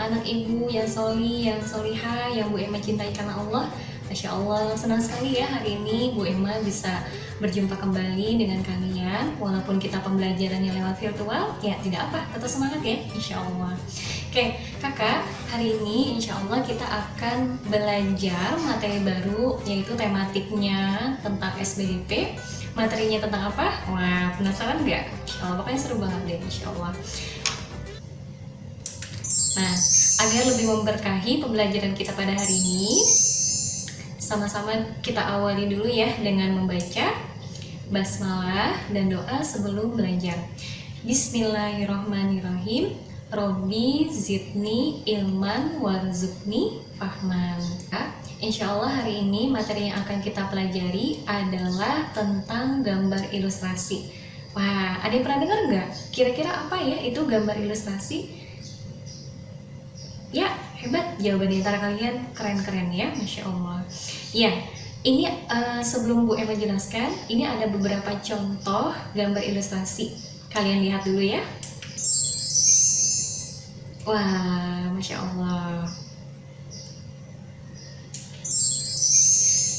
anak ibu yang soli, yang soliha, yang Bu Emma cintai karena Allah. Masya Allah, senang sekali ya hari ini Bu Emma bisa berjumpa kembali dengan kalian. Walaupun kita pembelajarannya lewat virtual, ya tidak apa, tetap semangat ya, insya Allah. Oke, kakak, hari ini insya Allah kita akan belajar materi baru, yaitu tematiknya tentang SBDP. Materinya tentang apa? Wah, penasaran nggak? Insya Allah, pokoknya seru banget deh, insya Allah. Nah, agar lebih memberkahi pembelajaran kita pada hari ini, sama-sama kita awali dulu ya dengan membaca basmalah dan doa sebelum belajar. Bismillahirrahmanirrahim. Robbi zidni ilman warzuqni fahman. Insya Allah hari ini materi yang akan kita pelajari adalah tentang gambar ilustrasi. Wah, ada yang pernah dengar nggak? Kira-kira apa ya itu gambar ilustrasi? Ya, hebat jawaban di antara kalian, keren-keren ya, Masya Allah. Ya, ini sebelum Bu Emma jelaskan, ini ada beberapa contoh gambar ilustrasi. Kalian lihat dulu ya. Wah, Masya Allah.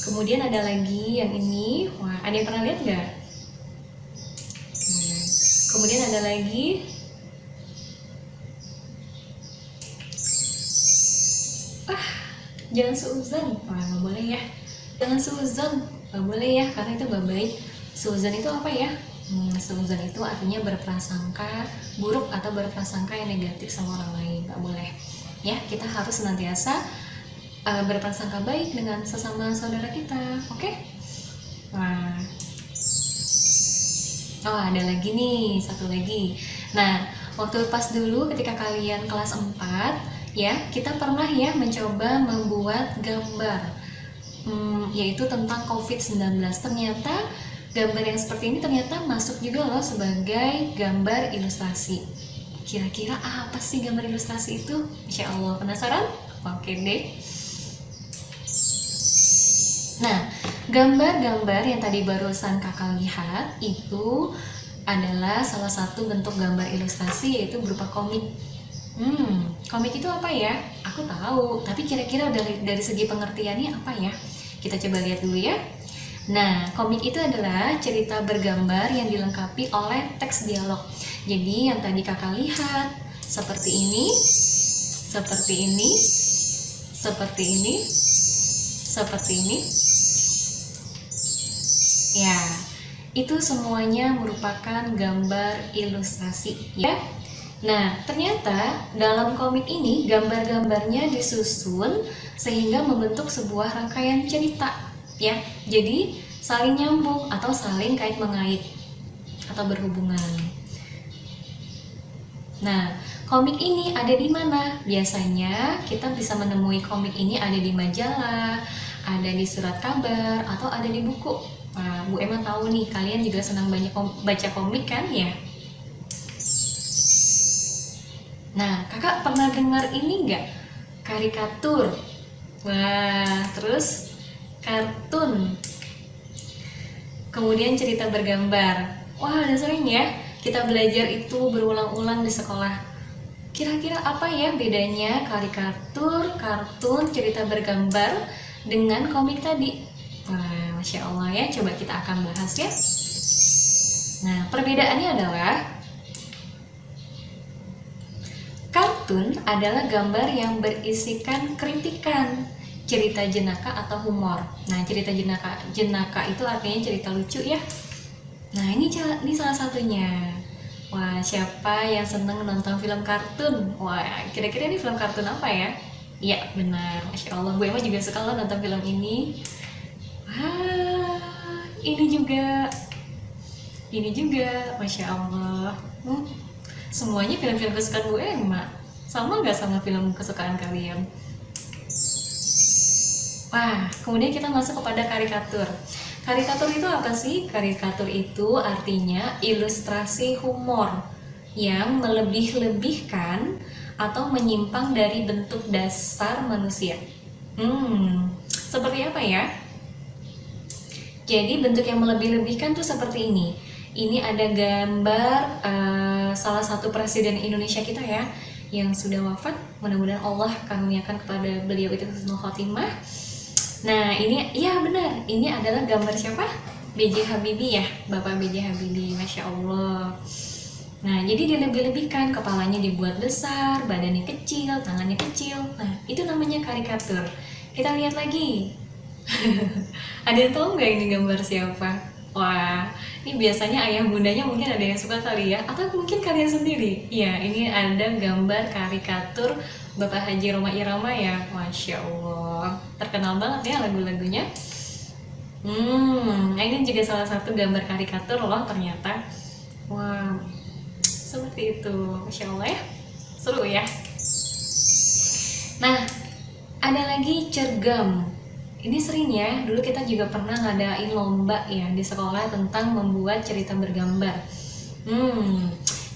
Kemudian ada lagi yang ini. Wah, ada yang pernah lihat nggak? Kemudian ada lagi. Jangan seuzon, wah nggak boleh ya. Jangan seuzon, nggak boleh ya, karena itu nggak baik. Seuzon itu apa ya? Seuzon itu artinya berprasangka buruk atau berprasangka yang negatif sama orang lain, nggak boleh. Ya, kita harus senantiasa berprasangka baik dengan sesama saudara kita, oke? Wah, oh ada lagi nih, satu lagi. Nah, waktu pas dulu ketika kalian kelas 4 ya, kita pernah ya mencoba membuat gambar yaitu tentang COVID-19. Ternyata gambar yang seperti ini ternyata masuk juga loh sebagai gambar ilustrasi. Kira-kira apa sih gambar ilustrasi itu? Insya Allah, penasaran? Oke deh. Nah, gambar-gambar yang tadi barusan kakak lihat itu adalah salah satu bentuk gambar ilustrasi, yaitu berupa komik. Komik itu apa ya? Aku tahu, tapi kira-kira dari segi pengertiannya apa ya? Kita coba lihat dulu ya. Nah, komik itu adalah cerita bergambar yang dilengkapi oleh teks dialog. Jadi yang tadi kakak lihat seperti ini, seperti ini, seperti ini, seperti ini. Ya, itu semuanya merupakan gambar ilustrasi ya. Nah, ternyata dalam komik ini gambar-gambarnya disusun sehingga membentuk sebuah rangkaian cerita, ya. Jadi saling nyambung atau saling kait mengait atau berhubungan. Nah, komik ini ada di mana? Biasanya kita bisa menemui komik ini ada di majalah, ada di surat kabar, atau ada di buku. Nah, Bu Emma tahu nih, kalian juga senang banyak baca komik kan ya? Nah, kakak pernah dengar ini nggak? Karikatur. Wah, terus kartun. Kemudian cerita bergambar. Wah, udah sering ya kita belajar itu berulang-ulang di sekolah. Kira-kira apa ya bedanya karikatur, kartun, cerita bergambar dengan komik tadi? Wah, Masya Allah ya, coba kita akan bahas ya. Nah, perbedaannya adalah kartun adalah gambar yang berisikan kritikan, cerita jenaka atau humor. Nah, cerita jenaka itu artinya cerita lucu ya. Nah, ini salah satunya. Wah, siapa yang seneng nonton film kartun? Wah, kira-kira ini film kartun apa ya? Iya, benar. Masya Allah, Bu Emma juga suka loh nonton film ini. Wah, ini juga. Masya Allah. Semuanya film-film kesukaan Bu Emma. Sama nggak sama film kesukaan kalian? Wah, kemudian kita masuk kepada karikatur. Karikatur itu apa sih? Karikatur itu artinya ilustrasi humor yang melebih-lebihkan atau menyimpang dari bentuk dasar manusia. Seperti apa ya? Jadi bentuk yang melebih-lebihkan tuh seperti ini. Ini ada gambar salah satu presiden Indonesia kita ya. yang sudah wafat, mudah-mudahan Allah karuniakan kepada beliau itu husnul khotimah. Nah ini, iya benar, ini adalah gambar siapa? B.J. Habibie ya, Bapak B.J. Habibie, Masya Allah. Nah jadi dilebih-lebihkan, kepalanya dibuat besar, badannya kecil, tangannya kecil. Nah itu namanya karikatur. Kita lihat lagi. Ada yang tahu nggak ini gambar siapa? Wah, ini biasanya ayah bundanya mungkin ada yang suka kali ya, atau mungkin kalian sendiri. Ya, ini ada gambar karikatur Bapak Haji Rhoma Irama ya, Masya Allah. Terkenal banget ya lagu-lagunya. Nah ini juga salah satu gambar karikatur loh ternyata. Wah, seperti itu, Masya Allah ya, seru ya. Nah, ada lagi cergam. Ini sering ya, dulu kita juga pernah ngadain lomba ya di sekolah tentang membuat cerita bergambar.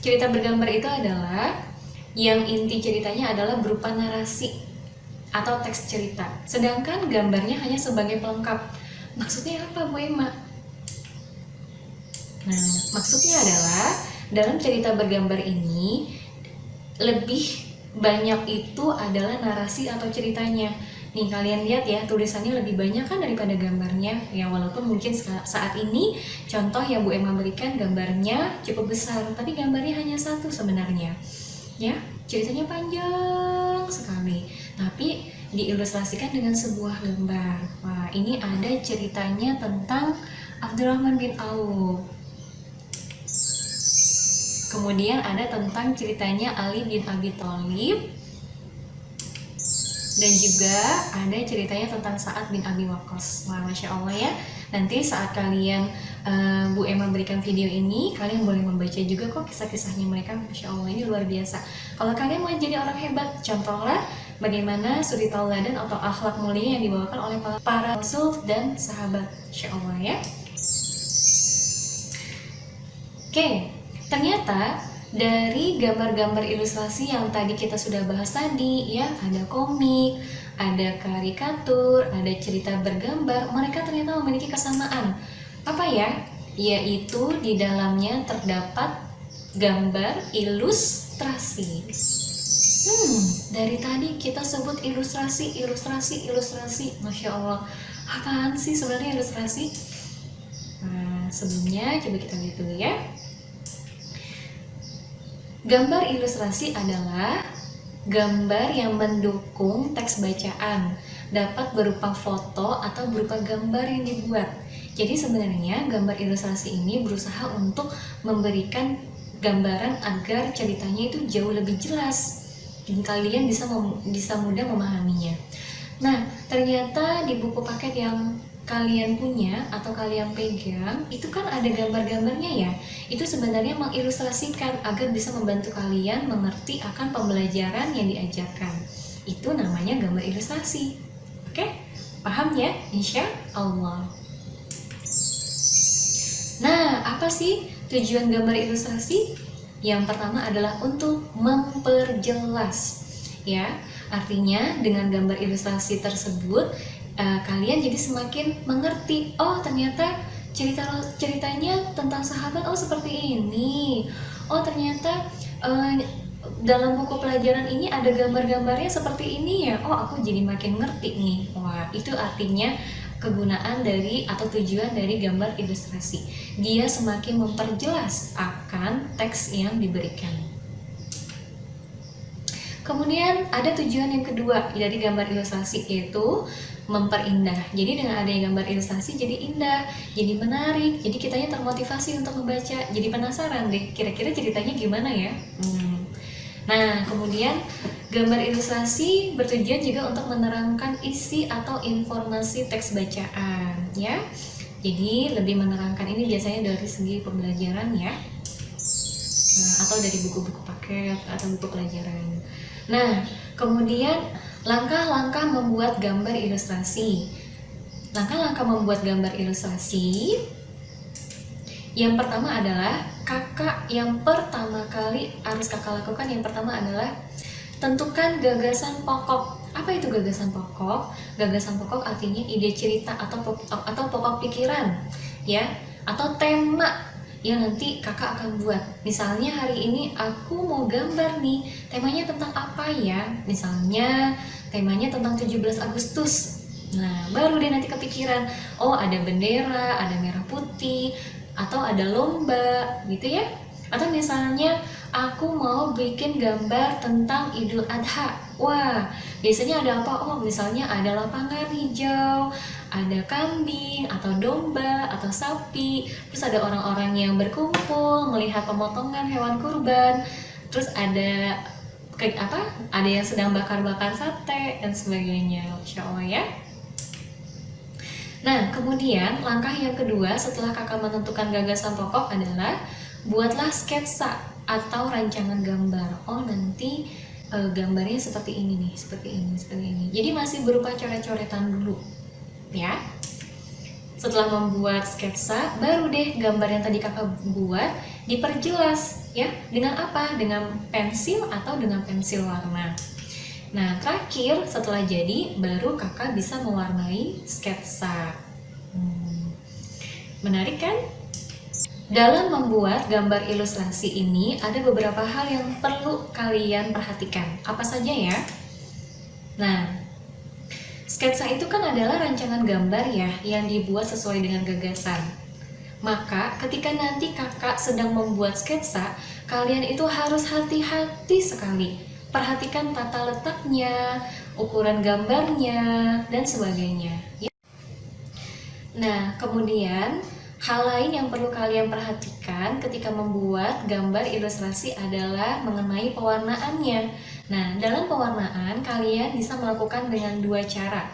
Cerita bergambar itu adalah yang inti ceritanya adalah berupa narasi atau teks cerita, sedangkan gambarnya hanya sebagai pelengkap. Maksudnya apa Bu Emma? Nah, maksudnya adalah dalam cerita bergambar ini lebih banyak itu adalah narasi atau ceritanya. Nih kalian lihat ya, tulisannya lebih banyak kan daripada gambarnya. Ya walaupun mungkin saat ini contoh yang Bu Emma berikan gambarnya cukup besar, tapi gambarnya hanya satu sebenarnya. Ya, ceritanya panjang sekali, tapi diilustrasikan dengan sebuah gambar. Wah, ini ada ceritanya tentang Abdurrahman bin Auf. Kemudian ada tentang ceritanya Ali bin Abi Thalib. Dan juga ada ceritanya tentang Sa'ad bin Abi Waqqas. Wah, Masya Allah ya. Nanti saat kalian Bu Emma berikan video ini, kalian boleh membaca juga kok kisah-kisahnya mereka. Masya Allah, ini luar biasa. Kalau kalian mau jadi orang hebat, contohlah bagaimana suri tauladan atau akhlak mulia yang dibawakan oleh para rasul dan sahabat. Masya Allah ya. Oke, ternyata dari gambar-gambar ilustrasi yang tadi kita sudah bahas tadi ya, ada komik, ada karikatur, ada cerita bergambar, mereka ternyata memiliki kesamaan. Apa ya? Yaitu di dalamnya terdapat gambar ilustrasi. Dari tadi kita sebut ilustrasi. Masya Allah, apaan sih sebenarnya ilustrasi? Nah, sebelumnya coba kita lihat dulu ya. Gambar ilustrasi adalah gambar yang mendukung teks bacaan, dapat berupa foto atau berupa gambar yang dibuat. Jadi sebenarnya gambar ilustrasi ini berusaha untuk memberikan gambaran agar ceritanya itu jauh lebih jelas dan kalian bisa mudah memahaminya. Nah, ternyata di buku paket yang kalian punya atau kalian pegang itu kan ada gambar-gambarnya ya. Itu sebenarnya mengilustrasikan agar bisa membantu kalian mengerti akan pembelajaran yang diajarkan. Itu namanya gambar ilustrasi. Oke? Paham ya? Insya Allah. Nah, apa sih tujuan gambar ilustrasi? Yang pertama adalah untuk memperjelas. Ya, artinya dengan gambar ilustrasi tersebut kalian jadi semakin mengerti. Oh, ternyata ceritanya tentang sahabat. Oh, seperti ini. Oh, ternyata dalam buku pelajaran ini ada gambar-gambarnya seperti ini ya. Oh, aku jadi makin ngerti nih. Wah, itu artinya kegunaan dari atau tujuan dari gambar ilustrasi. Dia semakin memperjelas akan teks yang diberikan. Kemudian ada tujuan yang kedua dari gambar ilustrasi, yaitu memperindah. Jadi dengan adanya gambar ilustrasi jadi indah, jadi menarik, jadi kitanya termotivasi untuk membaca, jadi penasaran deh kira-kira ceritanya gimana ya. Nah, kemudian gambar ilustrasi bertujuan juga untuk menerangkan isi atau informasi teks bacaan ya. Jadi lebih menerangkan ini biasanya dari segi pembelajaran ya, atau dari buku-buku paket atau buku pelajaran. Nah, kemudian langkah-langkah membuat gambar ilustrasi. Langkah-langkah membuat gambar ilustrasi. Yang pertama adalah yang pertama kali harus kakak lakukan, yang pertama adalah tentukan gagasan pokok. Apa itu gagasan pokok? Gagasan pokok artinya ide cerita atau pokok pikiran, ya, atau tema yang nanti kakak akan buat. Misalnya hari ini aku mau gambar nih, temanya tentang apa ya? Misalnya temanya tentang 17 Agustus. Nah, baru deh nanti kepikiran, oh ada bendera, ada merah putih, atau ada lomba gitu ya. Atau misalnya aku mau bikin gambar tentang Idul Adha. Wah, biasanya ada apa? Oh, misalnya ada lapangan hijau, ada kambing atau domba atau sapi, terus ada orang-orang yang berkumpul melihat pemotongan hewan kurban, terus ada kayak apa? Ada yang sedang bakar-bakar sate dan sebagainya. Insya Allah ya. Nah, kemudian langkah yang kedua setelah kakak menentukan gagasan pokok adalah buatlah sketsa atau rancangan gambar. Oh, nanti gambarnya seperti ini nih, seperti ini, seperti ini. Jadi masih berupa coret-coretan dulu, ya. Setelah membuat sketsa, baru deh gambar yang tadi kakak buat diperjelas, ya. Dengan apa? Dengan pensil atau dengan pensil warna. Nah, terakhir setelah jadi, baru kakak bisa mewarnai sketsa. Menarik kan? Dalam membuat gambar ilustrasi ini, ada beberapa hal yang perlu kalian perhatikan. Apa saja ya? Nah, sketsa itu kan adalah rancangan gambar ya, yang dibuat sesuai dengan gagasan. Maka, ketika nanti kakak sedang membuat sketsa, kalian itu harus hati-hati sekali. Perhatikan tata letaknya, ukuran gambarnya, dan sebagainya. Nah, kemudian hal lain yang perlu kalian perhatikan ketika membuat gambar ilustrasi adalah mengenai pewarnaannya. Nah, dalam pewarnaan kalian bisa melakukan dengan dua cara.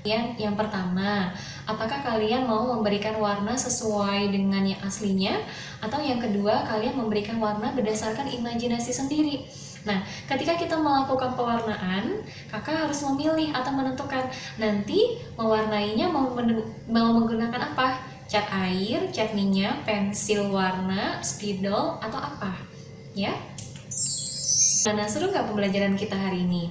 Yang pertama, apakah kalian mau memberikan warna sesuai dengan yang aslinya, atau yang kedua, kalian memberikan warna berdasarkan imajinasi sendiri. Nah, ketika kita melakukan pewarnaan, kakak harus memilih atau menentukan nanti mewarnainya mau menggunakan apa? Cat air, cat minyak, pensil warna, spidol, atau apa? Ya? Nah, seru nggak pembelajaran kita hari ini?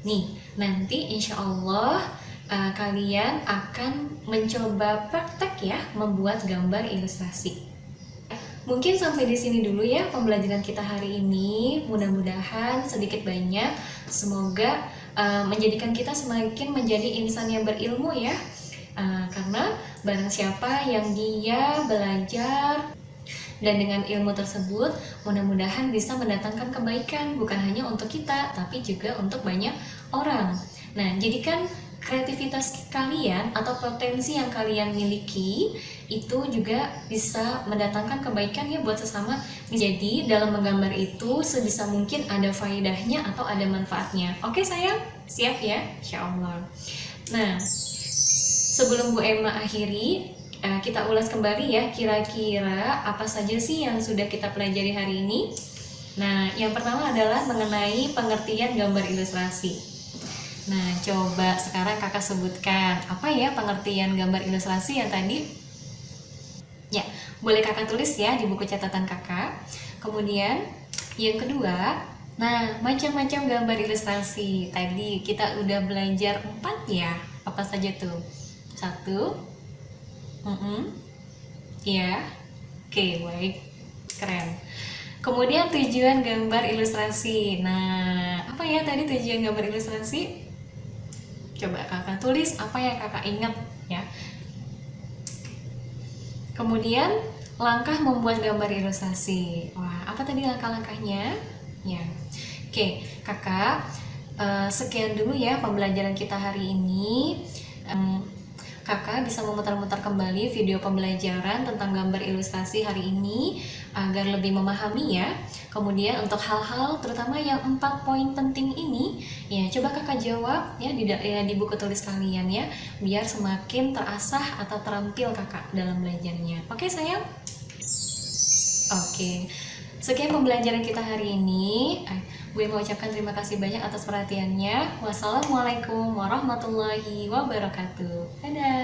Nih, nanti insya Allah kalian akan mencoba praktek ya membuat gambar ilustrasi. Mungkin sampai di sini dulu ya pembelajaran kita hari ini. Mudah-mudahan sedikit banyak semoga menjadikan kita semakin menjadi insan yang berilmu ya. Karena barang siapa yang dia belajar dan dengan ilmu tersebut mudah-mudahan bisa mendatangkan kebaikan bukan hanya untuk kita tapi juga untuk banyak orang. Nah, jadikan kreativitas kalian atau potensi yang kalian miliki itu juga bisa mendatangkan kebaikan ya buat sesama. Jadi dalam menggambar itu sebisa mungkin ada faedahnya atau ada manfaatnya. Oke sayang? Siap ya? Insya Allah. Nah, sebelum Bu Emma akhiri, kita ulas kembali ya kira-kira apa saja sih yang sudah kita pelajari hari ini. Nah, yang pertama adalah mengenai pengertian gambar ilustrasi. Nah, coba sekarang kakak sebutkan apa ya pengertian gambar ilustrasi yang tadi? Ya, boleh kakak tulis ya di buku catatan kakak. Kemudian yang kedua, nah macam-macam gambar ilustrasi. Tadi kita udah belajar 4 ya. Apa saja tuh? 1, ya, oke, baik, keren. Kemudian tujuan gambar ilustrasi. Nah, apa ya tadi tujuan gambar ilustrasi? Coba kakak tulis apa yang kakak ingat ya. Kemudian langkah membuat gambar ilustrasi. Wah, apa tadi langkah-langkahnya? Ya, oke, kakak sekian dulu ya pembelajaran kita hari ini. Kakak bisa memutar-mutar kembali video pembelajaran tentang gambar ilustrasi hari ini agar lebih memahami ya. Kemudian untuk hal-hal terutama yang 4 poin penting ini ya coba kakak jawab ya di buku tulis kalian ya biar semakin terasah atau terampil kakak dalam belajarnya. Oke sayang? Oke. Sekian pembelajaran kita hari ini. Gue mau ucapkan terima kasih banyak atas perhatiannya. Wassalamualaikum warahmatullahi wabarakatuh. Dadah.